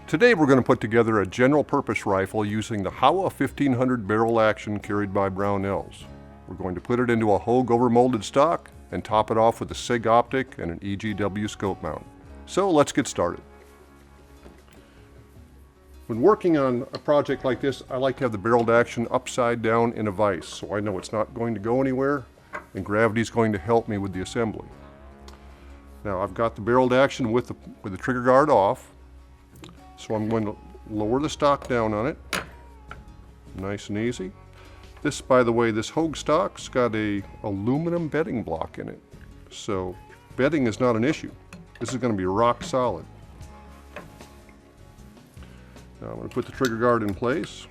Today we're going to put together a general purpose rifle using the Howa 1500 barrel action carried by Brownells. We're going to put it into a Hogue overmolded stock and top it off with a SIG optic and an EGW scope mount. So let's get started. When working on a project like this, I like to have the barreled action upside down in a vise so I know it's not going to go anywhere and gravity is going to help me with the assembly. Now I've got the barreled action with the trigger guard off. So I'm going to lower the stock down on it, nice and easy. This, by the way, this Hogue stock's got a aluminum bedding block in it. So bedding is not an issue. This is going to be rock solid. Now I'm going to put the trigger guard in place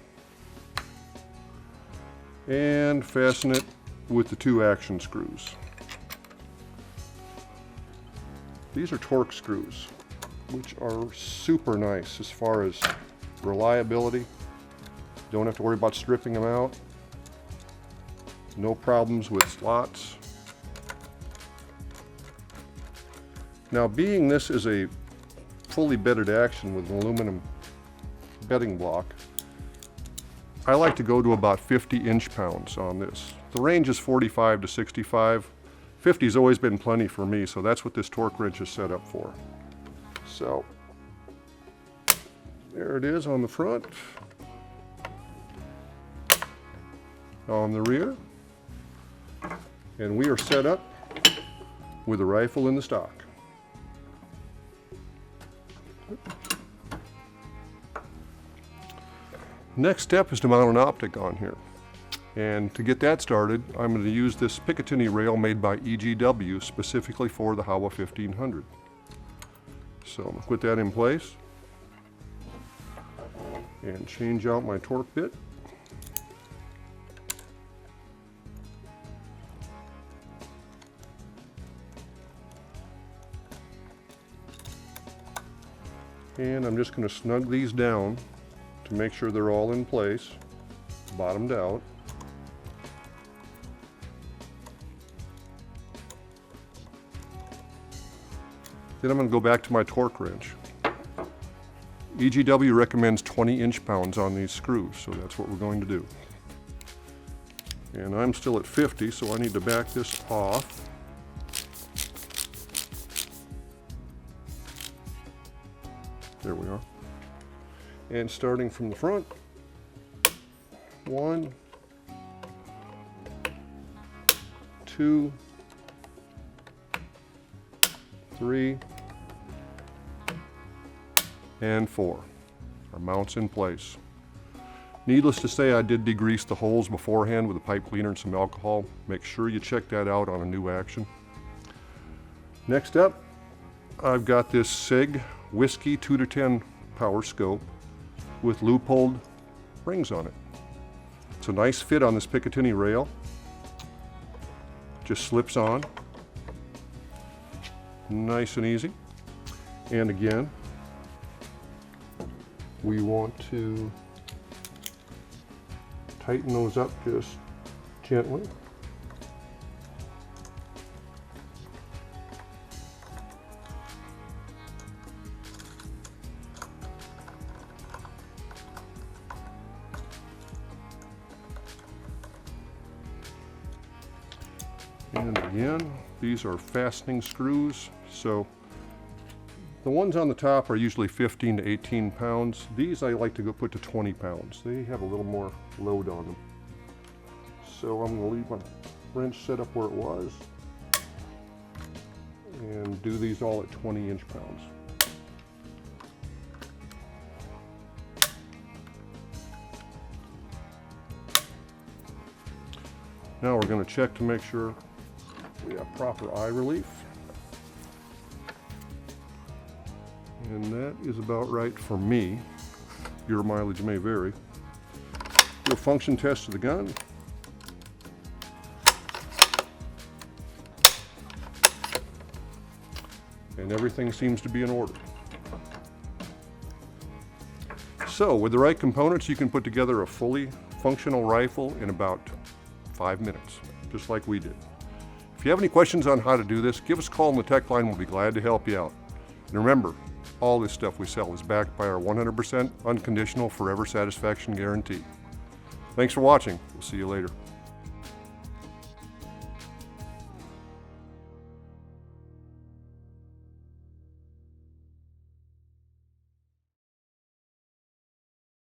and fasten it with the 2 action screws. These are torque screws, which are super nice as far as reliability. Don't have to worry about stripping them out. No problems with slots. Now, being this is a fully bedded action with an aluminum bedding block, I like to go to about 50 inch-pounds on this. The range is 45 to 65. 50's always been plenty for me, so that's what this torque wrench is set up for. So, there it is on the front, on the rear, and we are set up with a rifle in the stock. Next step is to mount an optic on here. And to get that started, I'm going to use this Picatinny rail made by EGW specifically for the Howa 1500. So I'm going to put that in place and change out my torque bit. And I'm just going to snug these down to make sure they're all in place, bottomed out. Then I'm going to go back to my torque wrench. EGW recommends 20 inch-pounds on these screws, so that's what we're going to do. And I'm still at 50, so I need to back this off. There we are. And starting from the front, 1, 2, 3, and 4. Our mount's in place. Needless to say, I did degrease the holes beforehand with a pipe cleaner and some alcohol. Make sure you check that out on a new action. Next up, I've got this SIG Whiskey 2 to 10 power scope with loopholed rings on it. It's a nice fit on this Picatinny rail. Just slips on. Nice and easy. And again, we want to tighten those up just gently. And again, these are fastening screws, so the ones on the top are usually 15 to 18 pounds. These I like to go put to 20 pounds. They have a little more load on them. So I'm going to leave my wrench set up where it was and do these all at 20 inch-pounds. Now we're going to check to make sure we have proper eye relief. And that is about right for me. Your mileage may vary. Do a function test of the gun. And everything seems to be in order. So with the right components, you can put together a fully functional rifle in about 5 minutes, just like we did. If you have any questions on how to do this, give us a call on the tech line. We'll be glad to help you out. And remember, all this stuff we sell is backed by our 100% unconditional forever satisfaction guarantee. Thanks for watching. We'll see you later.